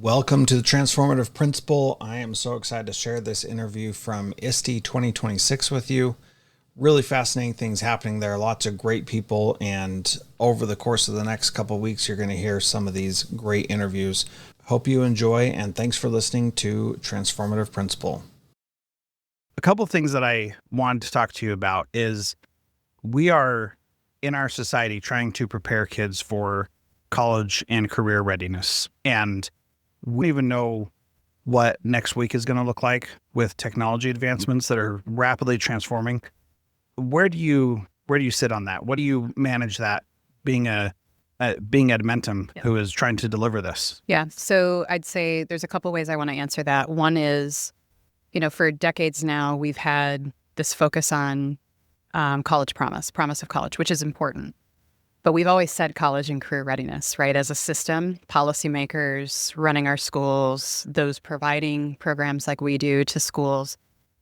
Welcome to the Transformative Principal. I am so excited to share this interview from ISTE 2026 with you. Really fascinating things happening there. Lots of great people. And over the course of the next couple of weeks, you're going to hear some of these great interviews. Hope you enjoy, and thanks for listening to Transformative Principal. A couple of things that I wanted to talk to you about is we are in our society trying to prepare kids for college and career readiness. And we don't even know what next week is going to look like with technology advancements that are rapidly transforming. Where do you sit on that? What do you manage that being Edmentum, who is trying to deliver this? Yeah. So I'd say there's a couple ways I want to answer that. One is, for decades now, we've had this focus on college promise of college, which is important. But we've always said college and career readiness, right? As a system, policymakers running our schools, those providing programs like we do to schools,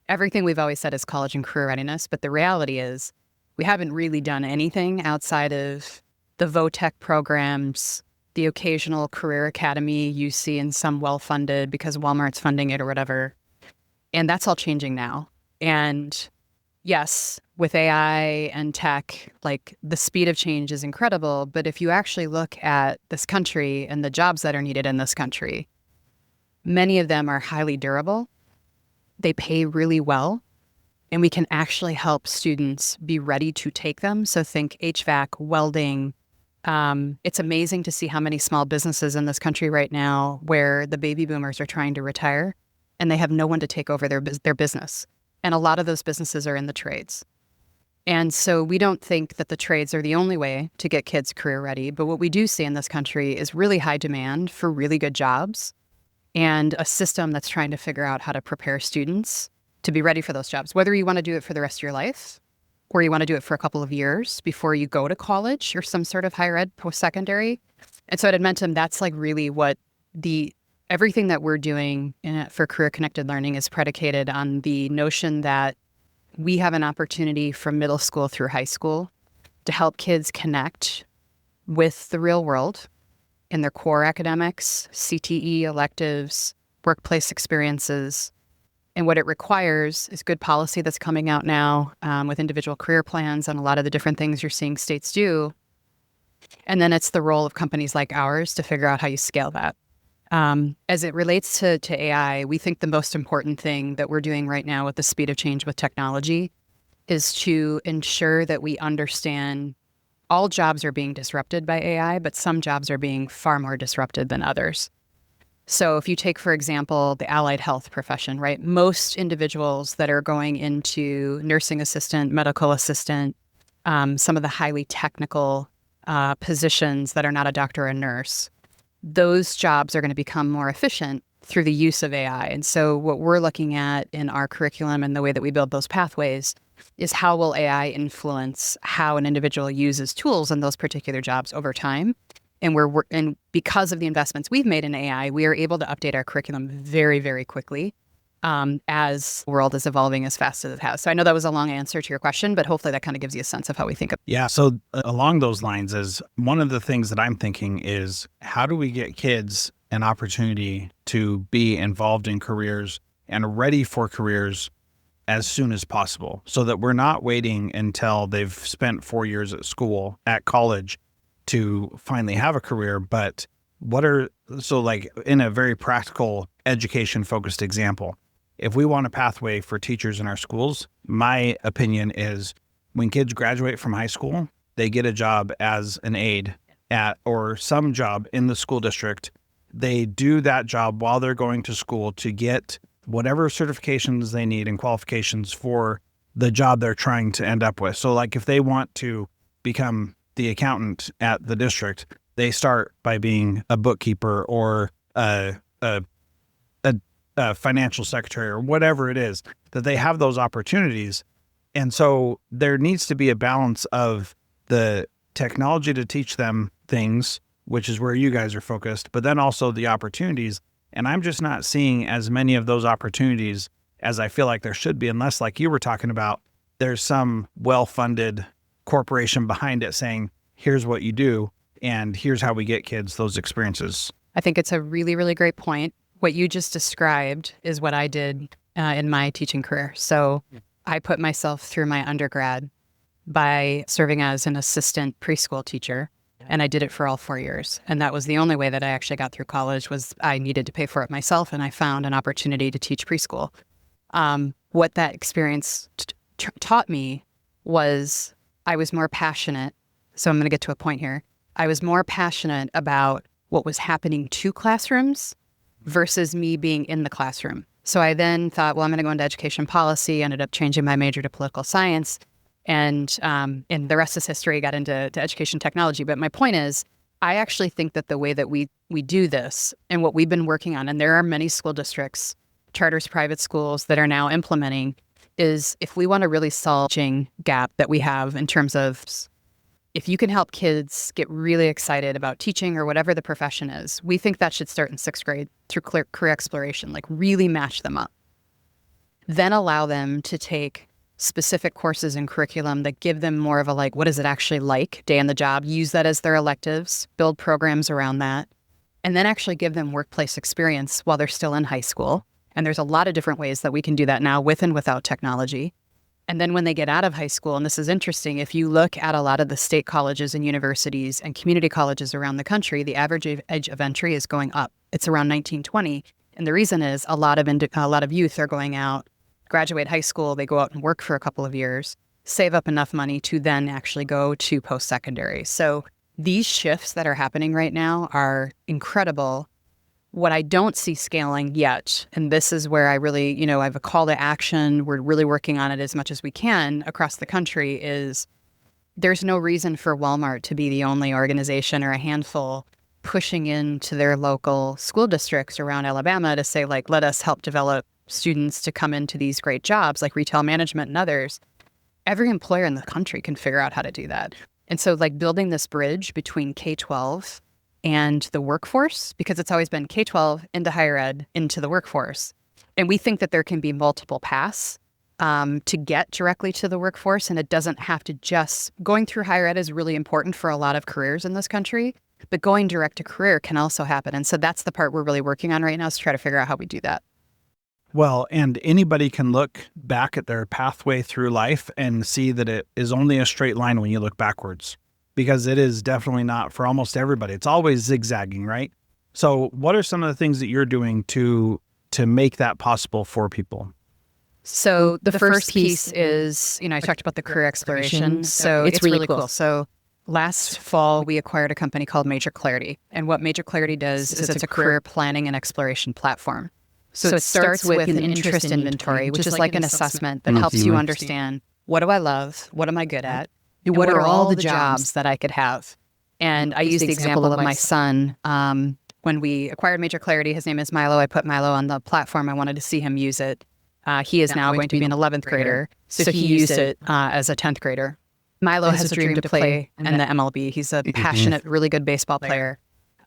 everything we've always said is college and career readiness. But the reality is we haven't really done anything outside of the VOTEC programs, the occasional career academy you see in some well-funded because Walmart's funding it or whatever. And that's all changing now. And yes, with AI and tech, like the speed of change is incredible. But if you actually look at this country and the jobs that are needed in this country, many of them are highly durable. They pay really well. And we can actually help students be ready to take them. So think HVAC, welding. It's amazing to see how many small businesses in this country right now where the baby boomers are trying to retire and they have no one to take over their business. And a lot of those businesses are in the trades. And so we don't think that the trades are the only way to get kids career ready. But what we do see in this country is really high demand for really good jobs and a system that's trying to figure out how to prepare students to be ready for those jobs, whether you want to do it for the rest of your life or you want to do it for a couple of years before you go to college or some sort of higher ed post-secondary. And so at Edmentum, that's like really what everything that we're doing for career-connected learning is predicated on the notion that we have an opportunity from middle school through high school to help kids connect with the real world in their core academics, CTE, electives, workplace experiences. And what it requires is good policy that's coming out now with individual career plans and a lot of the different things you're seeing states do. And then it's the role of companies like ours to figure out how you scale that. As it relates to AI, we think the most important thing that we're doing right now with the speed of change with technology is to ensure that we understand all jobs are being disrupted by AI, but some jobs are being far more disrupted than others. So if you take, for example, the allied health profession, right? Most individuals that are going into nursing assistant, medical assistant, some of the highly technical positions that are not a doctor or a nurse, those jobs are going to become more efficient through the use of AI. And so what we're looking at in our curriculum and the way that we build those pathways is how will AI influence how an individual uses tools in those particular jobs over time. And because of the investments we've made in AI, we are able to update our curriculum very, very quickly as the world is evolving as fast as it has. So I know that was a long answer to your question, but hopefully that kind of gives you a sense of how we think of it. Yeah. So along those lines is one of the things that I'm thinking is how do we get kids an opportunity to be involved in careers and ready for careers as soon as possible so that we're not waiting until they've spent 4 years at college to finally have a career. But like in a very practical education focused example, if we want a pathway for teachers in our schools, my opinion is when kids graduate from high school, they get a job as an aide or some job in the school district. They do that job while they're going to school to get whatever certifications they need and qualifications for the job they're trying to end up with. So like if they want to become the accountant at the district, they start by being a bookkeeper or a financial secretary or whatever it is, that they have those opportunities. And so there needs to be a balance of the technology to teach them things, which is where you guys are focused, but then also the opportunities. And I'm just not seeing as many of those opportunities as I feel like there should be, unless, like you were talking about, there's some well-funded corporation behind it saying, here's what you do, and here's how we get kids those experiences. I think it's a really, really great point. What you just described is what I did in my teaching career. So I put myself through my undergrad by serving as an assistant preschool teacher. And I did it for all 4 years. And that was the only way that I actually got through college was I needed to pay for it myself. And I found an opportunity to teach preschool. What that experience taught me was I was more passionate. So I'm going to get to a point here. I was more passionate about what was happening to classrooms versus me being in the classroom. So I then thought, well, I'm going to go into education policy, ended up changing my major to political science. And the rest is history, got into education technology. But my point is, I actually think that the way that we do this and what we've been working on, and there are many school districts, charters, private schools that are now implementing, is if we want to really solve the gap that we have in terms of if you can help kids get really excited about teaching or whatever the profession is, we think that should start in 6th grade through career exploration, like really match them up. Then allow them to take specific courses and curriculum that give them more of a like, what is it actually like day on the job? Use that as their electives, build programs around that, and then actually give them workplace experience while they're still in high school. And there's a lot of different ways that we can do that now with and without technology. And then when they get out of high school, and this is interesting, if you look at a lot of the state colleges and universities and community colleges around the country, the average age of entry is going up. It's around 19, 20. And the reason is a lot of youth are going out, graduate high school, they go out and work for a couple of years, save up enough money to then actually go to post-secondary. So these shifts that are happening right now are incredible. What I don't see scaling yet, and this is where I really, I have a call to action, we're really working on it as much as we can across the country, is there's no reason for Walmart to be the only organization or a handful pushing into their local school districts around Alabama to say, like, let us help develop students to come into these great jobs like retail management and others. Every employer in the country can figure out how to do that. And so like building this bridge between K-12 and the workforce, because it's always been K-12 into higher ed, into the workforce. And we think that there can be multiple paths to get directly to the workforce. And it doesn't have to just, going through higher ed is really important for a lot of careers in this country, but going direct to career can also happen. And so that's the part we're really working on right now, is to try to figure out how we do that. Well, and anybody can look back at their pathway through life and see that it is only a straight line when you look backwards, because it is definitely not for almost everybody. It's always zigzagging, right? So what are some of the things that you're doing to make that possible for people? So the first piece is, I talked about the career exploration. So it's really cool. So last fall, we acquired a company called MajorClarity. And what MajorClarity does is it's a career planning and exploration platform. So it starts with an interest inventory, which is like an assessment that helps you understand, what do I love? What am I good at? What are all the jobs that I could have? And I use the example of my son. When we acquired MajorClarity, his name is Milo. I put Milo on the platform. I wanted to see him use it. He is now going to be an 11th grader. So he used it as a 10th grader. Milo has a dream to play in the MLB. He's a passionate, really good baseball player.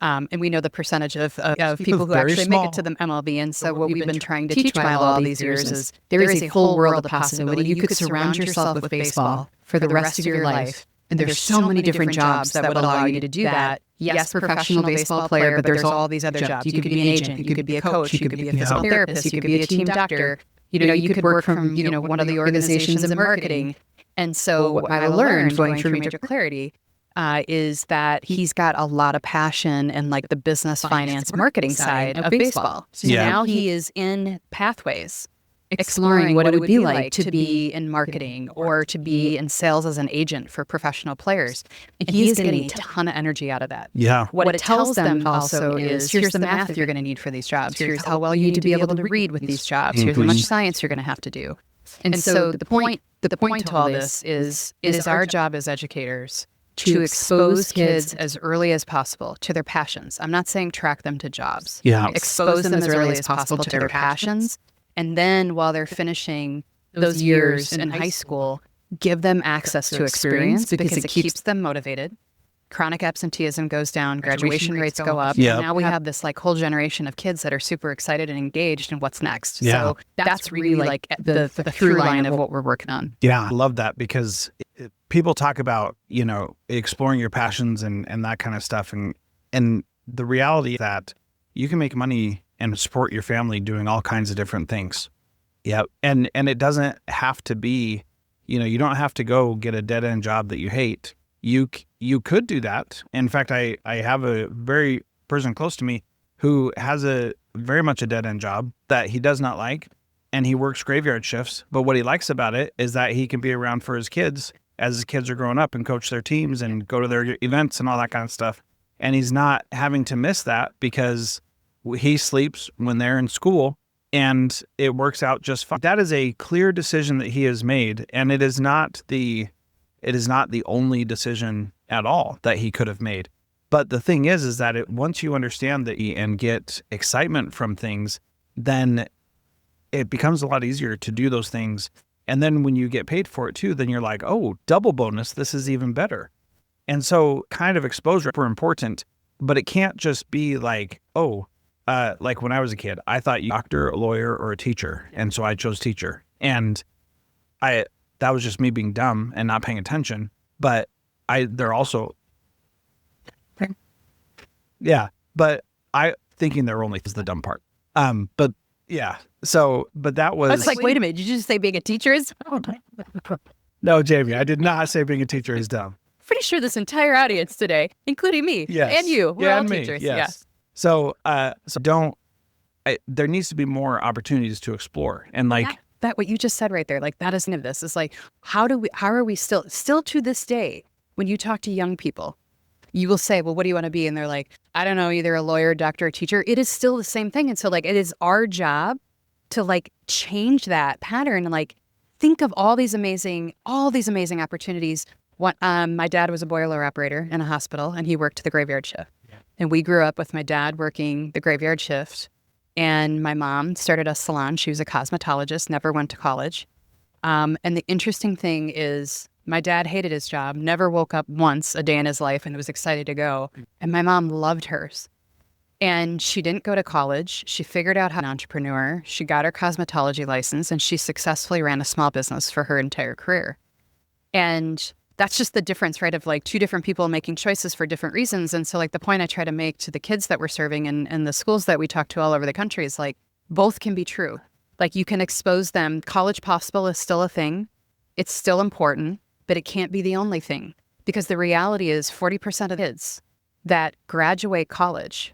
And we know the percentage of people who actually make it to the MLB. And so what we've been trying to teach Milo all these years is there is a whole world of possibility. You could surround yourself with baseball for the rest of your life. And there's so many different jobs that would allow you to do that. Yes, professional baseball player, but there's all these other jobs. You could be an agent, you could be a coach, you could be a physical therapist, you could be a team doctor. You could work from, one of the organizations in marketing. And so what I learned going through MajorClarity is that he's got a lot of passion and like the business, finance, marketing side of baseball. So now he is in pathways, exploring what it would be like to be in marketing or to be in sales as an agent for professional players. And he is getting a ton of energy out of that. Yeah. What it tells them also is, here's the math you're going to need for these jobs. Here's how well you need to be able to read with these jobs. Here's how much science you're going to have to do. And so the point to all this is our job as educators to expose kids as early as possible to their passions. I'm not saying track them to jobs. Yeah. Expose them as early as possible to their passions. And then while they're finishing those years in high school, give them access to experience because it keeps them motivated. Chronic absenteeism goes down, graduation rates go up. Yep. And now we have this like whole generation of kids that are super excited and engaged in what's next. Yeah. So that's really like the through line of what we're working on. Yeah, I love that, because people talk about, exploring your passions and that kind of stuff. And the reality that you can make money and support your family doing all kinds of different things. Yeah. And it doesn't have to be, you don't have to go get a dead end job that you hate. You could do that. In fact, I have a very person close to me who has a very much a dead end job that he does not like. And he works graveyard shifts. But what he likes about it is that he can be around for his kids as his kids are growing up and coach their teams and go to their events and all that kind of stuff. And he's not having to miss that because he sleeps when they're in school and it works out just fine. That is a clear decision that he has made. And it is not the only decision at all that he could have made. But the thing is that once you understand that and get excitement from things, then it becomes a lot easier to do those things. And then when you get paid for it too, then you're like, oh, double bonus, this is even better. And so kind of exposure are important, but it can't just be like, like when I was a kid, I thought you doctor, a lawyer, or a teacher. And so I chose teacher. And that was just me being dumb and not paying attention. But they're also, but I thinking they're only is the dumb part. But yeah. So, but that was. I was like, wait a minute, did you just say being a teacher is? No, Jamie, I did not say being a teacher is dumb. Pretty sure this entire audience today, including me and you, we're all teachers. Yes. Yeah. So there needs to be more opportunities to explore. And like that what you just said right there, like that is none of this. It's like, how are we still to this day, when you talk to young people, you will say, well, what do you want to be? And they're like, I don't know, either a lawyer, doctor, or teacher. It is still the same thing. And so like, it is our job to like change that pattern and like, think of all these amazing opportunities. My dad was a boiler operator in a hospital and he worked the graveyard shift. Yeah. And we grew up with my dad working the graveyard shift. And my mom started a salon. She was a cosmetologist, never went to college. And the interesting thing is my dad hated his job, never woke up once a day in his life and was excited to go. And my mom loved hers. And she didn't go to college. She figured out how to be an entrepreneur. She got her cosmetology license and she successfully ran a small business for her entire career. And that's just the difference, right? Of like two different people making choices for different reasons. And so like the point I try to make to the kids that we're serving and the schools that we talk to all over the country is like, both can be true. Like you can expose them. College possible is still a thing. It's still important, but it can't be the only thing, because the reality is 40% of kids that graduate college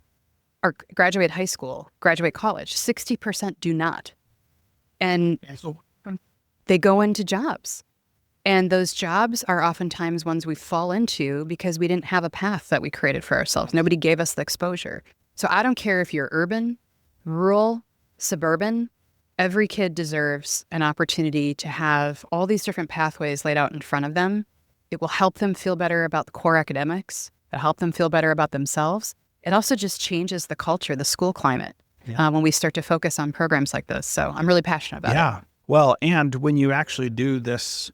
or graduate high school, graduate college, 60% do not. And they go into jobs. And those jobs are oftentimes ones we fall into because we didn't have a path that we created for ourselves. Nobody gave us the exposure. So I don't care if you're urban, rural, suburban, every kid deserves an opportunity to have all these different pathways laid out in front of them. It will help them feel better about the core academics. It'll help them feel better about themselves. It also just changes the culture, the school climate, when we start to focus on programs like this. So I'm really passionate about it. Yeah. Well, and when you actually do this,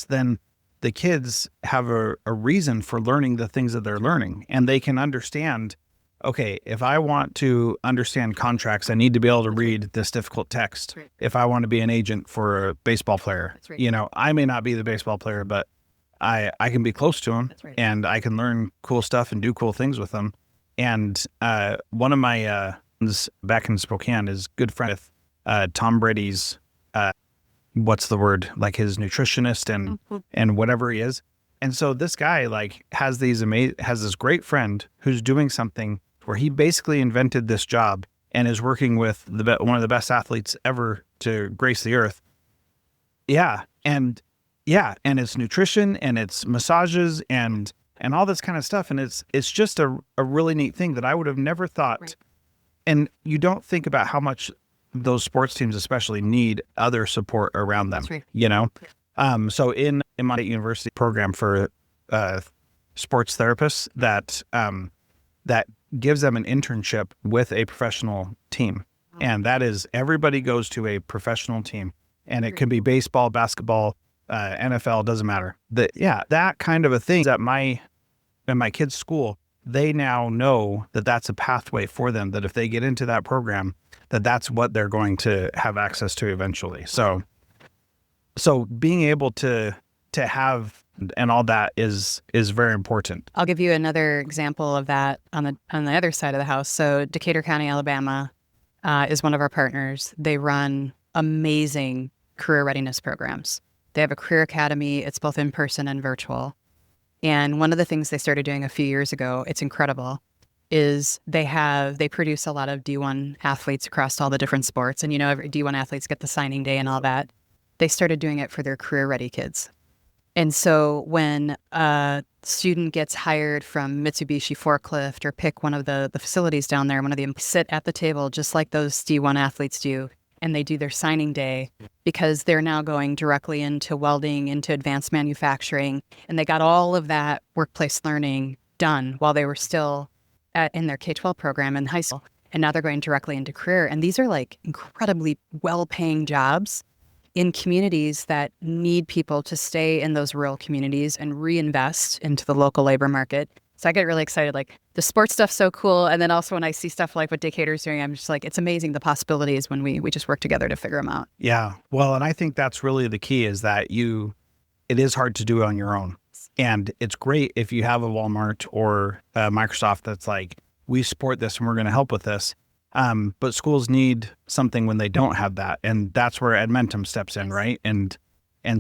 then the kids have a reason for learning the things that they're learning, and they can understand, okay, if I want to understand contracts, I need to be able to read this difficult text. Right. If I want to be an agent for a baseball player, right. I may not be the baseball player, but I can be close to them, right. And I can learn cool stuff and do cool things with them. And one of my back in Spokane is good friend with Tom Brady's what's the word, like his nutritionist and whatever he is. And so this guy like has this great friend who's doing something where he basically invented this job and is working with one of the best athletes ever to grace the earth. Yeah. And it's nutrition and it's massages and all this kind of stuff. And it's just a really neat thing that I would have never thought. Right. And you don't think about how much those sports teams especially need other support around them, right. So in my university program for sports therapists that gives them an internship with a professional team. Oh. And that is, everybody goes to a professional team, and it could be baseball, basketball, NFL, doesn't matter. That kind of a thing at my kids' school, they now know that that's a pathway for them, that if they get into that program, that's what they're going to have access to eventually. So being able to have and all that is very important. I'll give you another example of that on the other side of the house. So Decatur County, Alabama, is one of our partners. They run amazing career readiness programs. They have a career academy. It's both in person and virtual. And one of the things they started doing a few years ago, it's incredible, is they produce a lot of D1 athletes across all the different sports. And, every D1 athletes get the signing day and all that. They started doing it for their career ready kids. And so when a student gets hired from Mitsubishi Forklift or pick one of the facilities down there, one of them sit at the table just like those D1 athletes do, and they do their signing day because they're now going directly into welding, into advanced manufacturing, and they got all of that workplace learning done while they were still in their K-12 program in high school. And now they're going directly into career. And these are like incredibly well-paying jobs in communities that need people to stay in those rural communities and reinvest into the local labor market. So I get really excited, like the sports stuff's so cool. And then also when I see stuff like what Decatur's doing, I'm just like, it's amazing the possibilities when we just work together to figure them out. Yeah. Well, and I think that's really the key is that it is hard to do it on your own. And it's great if you have a Walmart or a Microsoft that's like, we support this and we're going to help with this. But schools need something when they don't have that. And that's where Edmentum steps in, right? And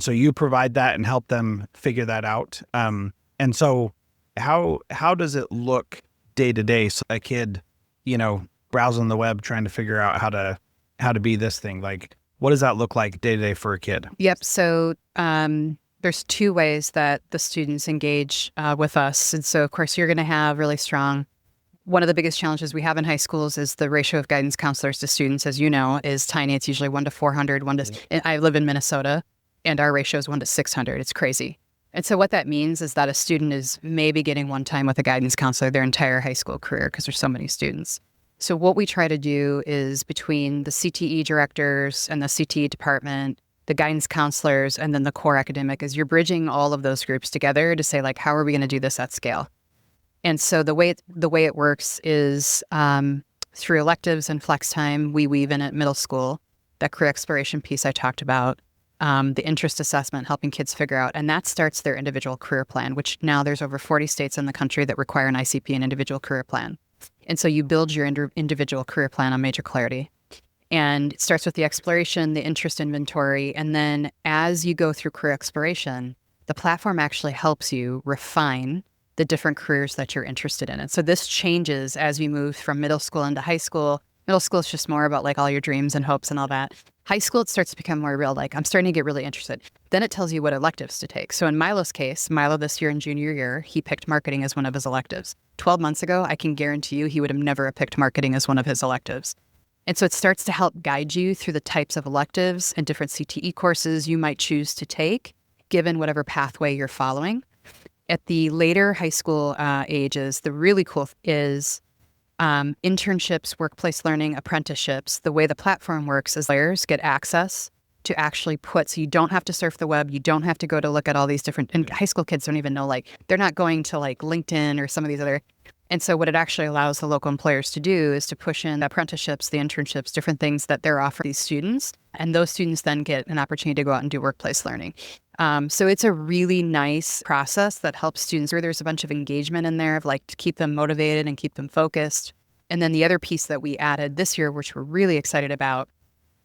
so you provide that and help them figure that out. And so how does it look day to day? So a kid, browsing the web, trying to figure out how to be this thing. Like, what does that look like day to day for a kid? Yep. So, there's two ways that the students engage with us. And so, of course, you're going to have really strong. One of the biggest challenges we have in high schools is the ratio of guidance counselors to students, as you know, is tiny. It's usually 1 to 400. I live in Minnesota, and our ratio is 1 to 600. It's crazy. And so what that means is that a student is maybe getting one time with a guidance counselor their entire high school career because there's so many students. So what we try to do is between the CTE directors and the CTE department, the guidance counselors, and then the core academic, is you're bridging all of those groups together to say, like, how are we going to do this at scale? And so the way it works is through electives and flex time, we weave in at middle school, that career exploration piece I talked about, the interest assessment, helping kids figure out, and that starts their individual career plan, which now there's over 40 states in the country that require an ICP, an individual career plan. And so you build your individual career plan on MajorClarity. And it starts with the exploration, the interest inventory, and then as you go through career exploration, the platform actually helps you refine the different careers that you're interested in. And so this changes as we move from middle school into high school. Middle school is just more about like all your dreams and hopes and all that. High school, it starts to become more real, like I'm starting to get really interested. Then it tells you what electives to take. So in Milo's case, Milo this year in junior year, he picked marketing as one of his electives. 12 months ago, I can guarantee you he would have never picked marketing as one of his electives. And so it starts to help guide you through the types of electives and different CTE courses you might choose to take, given whatever pathway you're following. At the later high school ages, the really cool is internships, workplace learning, apprenticeships. The way the platform works is players get access to actually so you don't have to surf the web. You don't have to go to look at all these different, and high school kids don't even know, like, they're not going to like LinkedIn or some of these other. And so what it actually allows the local employers to do is to push in the apprenticeships, the internships, different things that they're offering these students. And those students then get an opportunity to go out and do workplace learning. So it's a really nice process that helps students. There's a bunch of engagement in there of like to keep them motivated and keep them focused. And then the other piece that we added this year, which we're really excited about,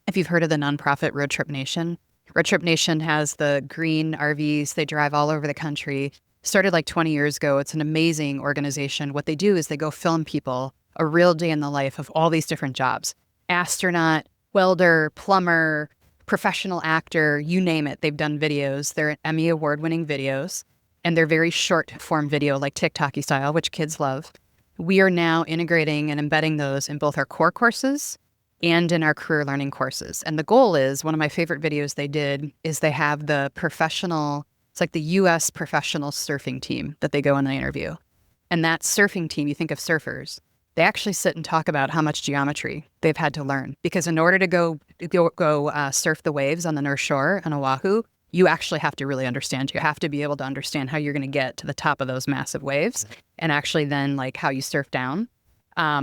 if you've heard of the nonprofit Roadtrip Nation, Roadtrip Nation has the green RVs. They drive all over the country. Started like 20 years ago. It's an amazing organization. What they do is they go film people a real day in the life of all these different jobs. Astronaut, welder, plumber, professional actor, you name it. They've done videos. They're Emmy award-winning videos, and they're very short form video, like TikTok-y style, which kids love. We are now integrating and embedding those in both our core courses and in our career learning courses. And the goal is, one of my favorite videos they did is they have the professional, it's like the U.S. professional surfing team that they go and they interview. And that surfing team, you think of surfers, they actually sit and talk about how much geometry they've had to learn. Because in order to go surf the waves on the North Shore on Oahu, you actually have to really understand. You have to be able to understand how you're going to get to the top of those massive waves, and actually then like how you surf down,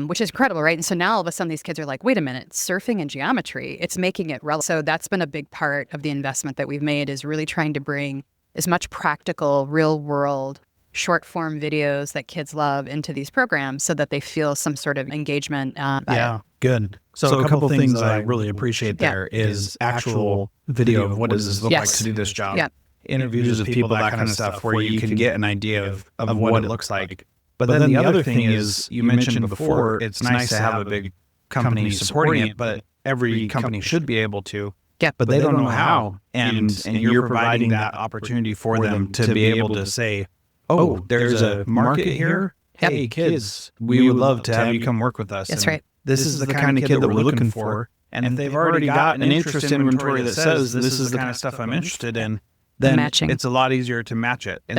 which is incredible, right? And so now all of a sudden these kids are like, wait a minute, surfing and geometry, it's making it relevant. So that's been a big part of the investment that we've made, is really trying to bring as much practical, real world, short form videos that kids love into these programs so that they feel some sort of engagement. Yeah, good. So a couple things that I really appreciate there is actual video of what does this look like to do this job. Yeah. Interviews with people, that kind of stuff, where you can get an idea of what it looks like. But then the other thing is, you mentioned before, it's nice to have a big company supporting it, but every company should be able to. Yeah. But they don't know how. And you're providing that opportunity for them to be able to say, oh, there's a market here. Hey, kids, we would love to have you come work with us. That's right. This is the kind of kid that we're looking for. And if they've already got an interest inventory that says this is the kind of stuff I'm interested in, then it's a lot easier to match it. And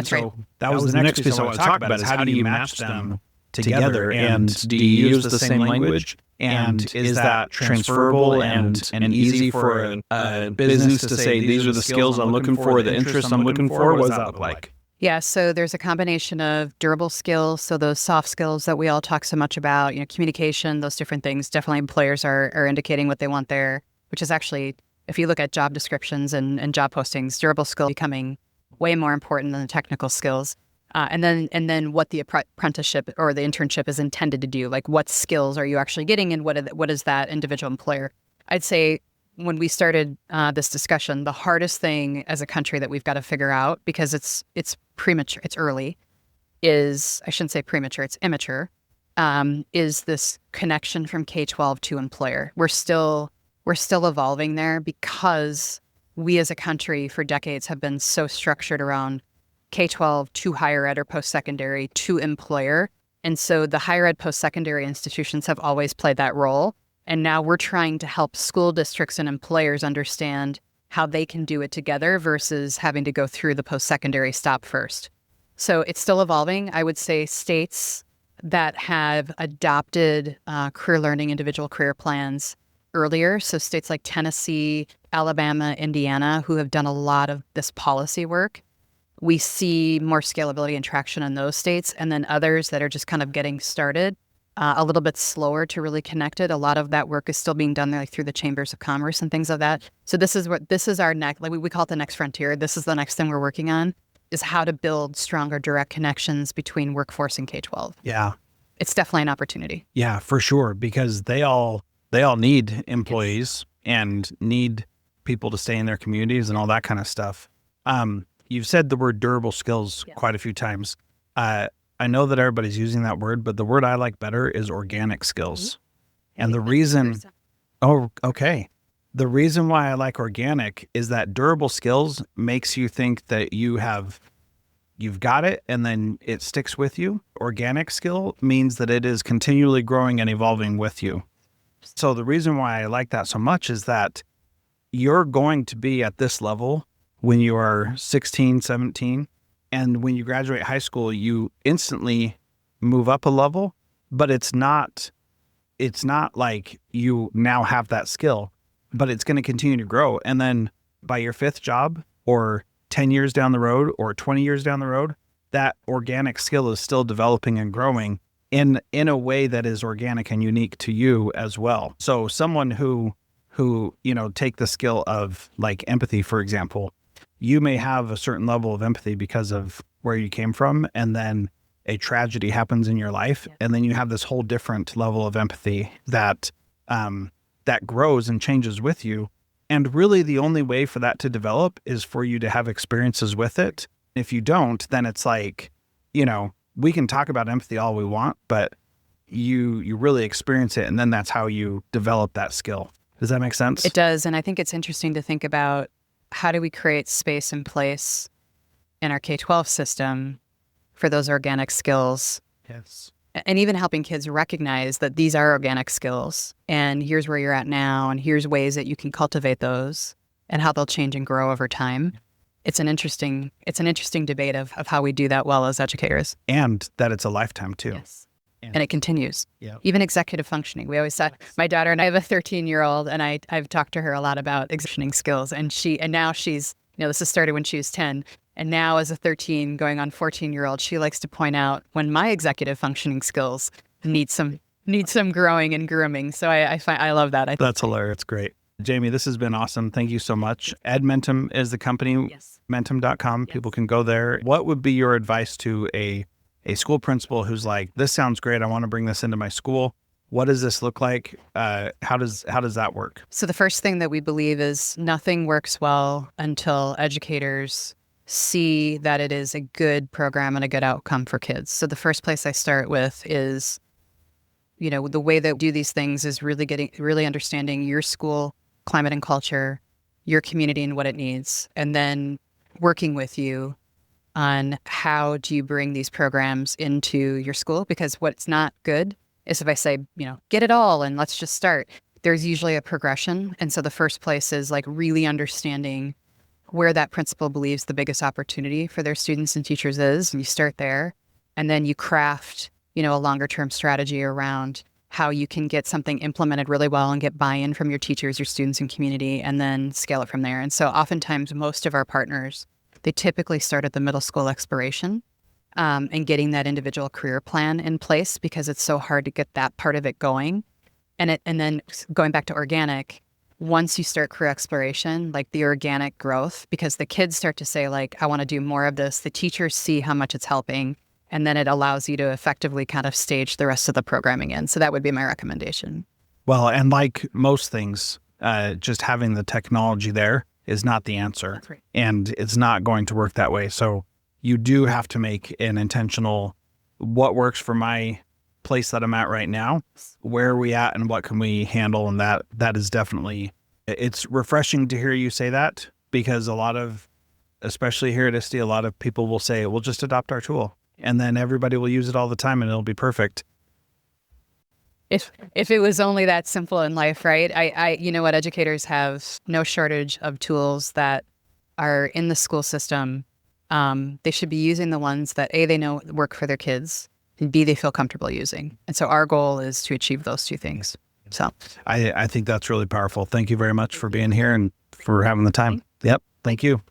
that was the next piece I want to talk about is how do you match them together? And do you use the same language? And is that transferable and easy for a business to say, these are the skills I'm looking for, the interests I'm looking for? What does that look like? Yeah, so there's a combination of durable skills, so those soft skills that we all talk so much about, communication, those different things. Definitely employers are indicating what they want there, which is actually, if you look at job descriptions and job postings, durable skills becoming way more important than the technical skills. And then what the apprenticeship or the internship is intended to do, like what skills are you actually getting and what is that individual employer? I'd say when we started this discussion, the hardest thing as a country that we've got to figure out, because it's premature, it's early, is, I shouldn't say premature, it's immature, is this connection from K-12 to employer. We're still evolving there because we as a country for decades have been so structured around K-12 to higher ed or post-secondary to employer. And so the higher ed post-secondary institutions have always played that role. And now we're trying to help school districts and employers understand how they can do it together versus having to go through the post-secondary stop first. So it's still evolving. I would say states that have adopted career learning, individual career plans earlier, so states like Tennessee, Alabama, Indiana, who have done a lot of this policy work, we see more scalability and traction in those states. And then others that are just kind of getting started, a little bit slower to really connect it. A lot of that work is still being done like through the chambers of commerce and things like that. So this is our next, like we call it the next frontier. This is the next thing we're working on, is how to build stronger direct connections between workforce and K-12. Yeah. It's definitely an opportunity. Yeah, for sure. Because they all need employees and need people to stay in their communities and all that kind of stuff. You've said the word durable skills quite a few times. I know that everybody's using that word, but the word I like better is organic skills. And the reason, the reason why I like organic is that durable skills makes you think that you've got it and then it sticks with you. Organic skill means that it is continually growing and evolving with you. So the reason why I like that so much is that you're going to be at this level when you are 16, 17. And when you graduate high school, you instantly move up a level, but it's not like you now have that skill, but it's going to continue to grow. And then by your fifth job or 10 years down the road or 20 years down the road, that organic skill is still developing and growing in a way that is organic and unique to you as well. So someone who take the skill of like empathy, for example, you may have a certain level of empathy because of where you came from, and then a tragedy happens in your life, and then you have this whole different level of empathy that grows and changes with you. And really the only way for that to develop is for you to have experiences with it. If you don't, then it's like, we can talk about empathy all we want, but you really experience it, and then that's how you develop that skill. Does that make sense? It does. And I think it's interesting to think about, how do we create space and place in our K-12 system for those organic skills? Yes. And even helping kids recognize that these are organic skills and here's where you're at now and here's ways that you can cultivate those and how they'll change and grow over time. It's an interesting debate of how we do that well as educators. And that it's a lifetime too. Yes. And it continues. Yep. Even executive functioning. We always said, my daughter and I have a 13-year-old, and I've talked to her a lot about executive skills. And now she's, this has started when she was 10. And now as a 13 going on 14-year-old, she likes to point out when my executive functioning skills need some growing and grooming. So I love that. That's hilarious. It's great. Jamie, this has been awesome. Thank you so much. Edmentum is the company, Yes. Edmentum.com. People can go there. What would be your advice to a school principal who's like, this sounds great, I want to bring this into my school? What does this look like? How does that work? So the first thing that we believe is nothing works well until educators see that it is a good program and a good outcome for kids. So the first place I start with is, the way that we do these things is really understanding your school climate and culture, your community and what it needs, and then working with you on how do you bring these programs into your school. Because what's not good is if I say, get it all and let's just start. There's usually a progression. And so the first place is like really understanding where that principal believes the biggest opportunity for their students and teachers is. And you start there, and then you craft, a longer term strategy around how you can get something implemented really well and get buy-in from your teachers, your students and community, and then scale it from there. And so oftentimes most of our partners, they typically start at the middle school expiration and getting that individual career plan in place, because it's so hard to get that part of it going. And then going back to organic, once you start career exploration, like the organic growth, because the kids start to say like, I want to do more of this. The teachers see how much it's helping, and then it allows you to effectively kind of stage the rest of the programming in. So that would be my recommendation. Well, and like most things, just having the technology there is not the answer. That's right. And it's not going to work that way. So you do have to make an intentional, what works for my place that I'm at right now, where are we at and what can we handle? And that is definitely, it's refreshing to hear you say that, because a lot of, especially here at ISTE, a lot of people will say, we'll just adopt our tool and then everybody will use it all the time and it'll be perfect. If it was only that simple in life, right? What educators have no shortage of tools that are in the school system. They should be using the ones that A, they know work for their kids, and B, they feel comfortable using. And so our goal is to achieve those two things. So I think that's really powerful. Thank you very much for being here and for having the time. Yep. Thank you.